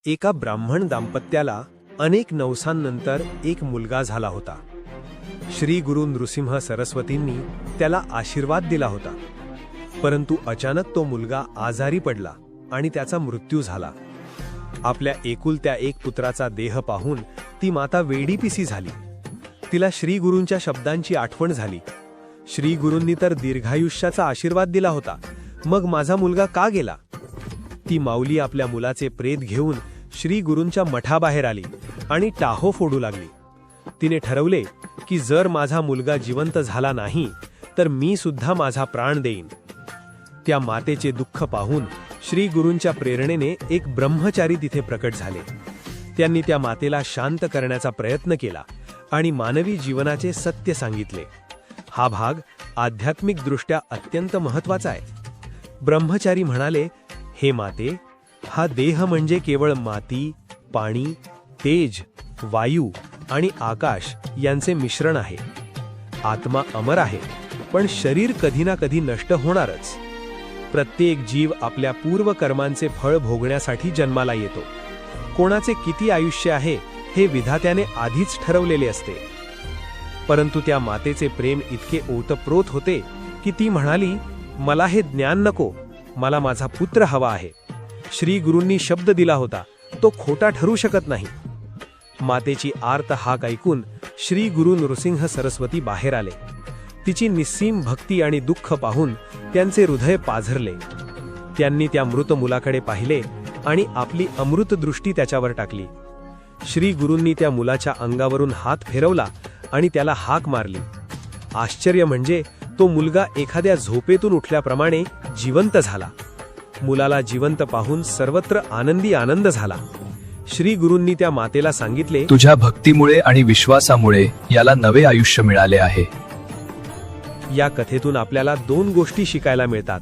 एका ब्राह्मण दाम्पत्याला अनेक नवसांनंतर एक मुलगा झाला होता. श्री गुरु नृसिंह सरस्वतींनी त्याला आशीर्वाद दिला होता. परंतु अचानक तो मुलगा आजारी पडला आणि त्याचा मृत्यू झाला. आपल्या एकुलत्या एक पुत्राचा देह पाहून ती माता वेडीपिसी झाली. तिला श्री गुरूंच्या शब्दांची आठवण झाली. श्री गुरूंनी तर दीर्घायुष्याचा आशीर्वाद दिला होता, मग माझा मुलगा का गेला? ती माऊली आपल्या मुलाचे प्रेत घेऊन श्री गुरूंच्या मठाबाहेर आली आणि टाहो फोडू लागली. तिने ठरवले की जर माझा मुलगा जिवंत झाला नाही तर मी सुद्धा माझा प्राण देईन. त्या मातेचे दुःख पाहून श्री गुरूंच्या प्रेरणेने एक ब्रह्मचारी तिथे प्रकट झाले. त्यांनी त्या मातेला शांत करण्याचा प्रयत्न केला आणि मानवी जीवनाचे सत्य सांगितले. हा भाग आध्यात्मिकदृष्ट्या अत्यंत महत्त्वाचा आहे. ब्रह्मचारी म्हणाले, हे माते, हा देह म्हणजे केवळ माती, पाणी, तेज, वायू आणि आकाश यांचे मिश्रण आहे. आत्मा अमर आहे, पण शरीर कधी ना कधी नष्ट होणारच. प्रत्येक जीव आपल्या पूर्वकर्मांचे फळ भोगण्यासाठी जन्माला येतो. कोणाचे किती आयुष्य आहे हे विधात्याने आधीच ठरवलेले असते. परंतु त्या मातेचे प्रेम इतके ओतप्रोत होते की ती म्हणाली, मला हे ज्ञान नको, मला माझा पुत्र हवा आहे. श्री गुरूंनी शब्द दिला होता, तो खोटा ठरू शकत नाही. मातेची आर्त हाक ऐकून श्री गुरु नृसिंह सरस्वती बाहेर आले. तिची निस्सीम भक्ती आणि दुःख पाहून त्यांचे हृदय पाझरले. त्यांनी त्या मृत मुलाकडे पाहिले आणि आपली अमृत दृष्टी त्याच्यावर टाकली. श्री गुरूंनी त्या मुलाच्या अंगावरून हात फिरवला आणि त्याला हाक मारली. आश्चर्य म्हणजे तो मुलगा एखाद्या झोपेतून उठल्याप्रमाणे जिवंत झाला. मुलाला जिवंत पाहून सर्वत्र आनंदी आनंद झाला. श्री गुरूंनी त्या मातेला सांगितले, तुझ्या भक्तीमुळे आणि विश्वासामुळे याला नवे आयुष्य मिळाले आहे. या कथेतून आपल्याला दोन गोष्टी शिकायला मिळतात.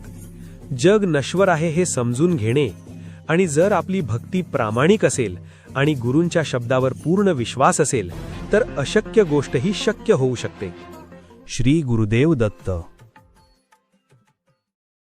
जग नश्वर आहे हे समजून घेणे, आणि जर आपली भक्ती प्रामाणिक असेल आणि गुरूंच्या शब्दावर पूर्ण विश्वास असेल तर अशक्य गोष्टही शक्य होऊ शकते. श्री गुरुदेव दत्त.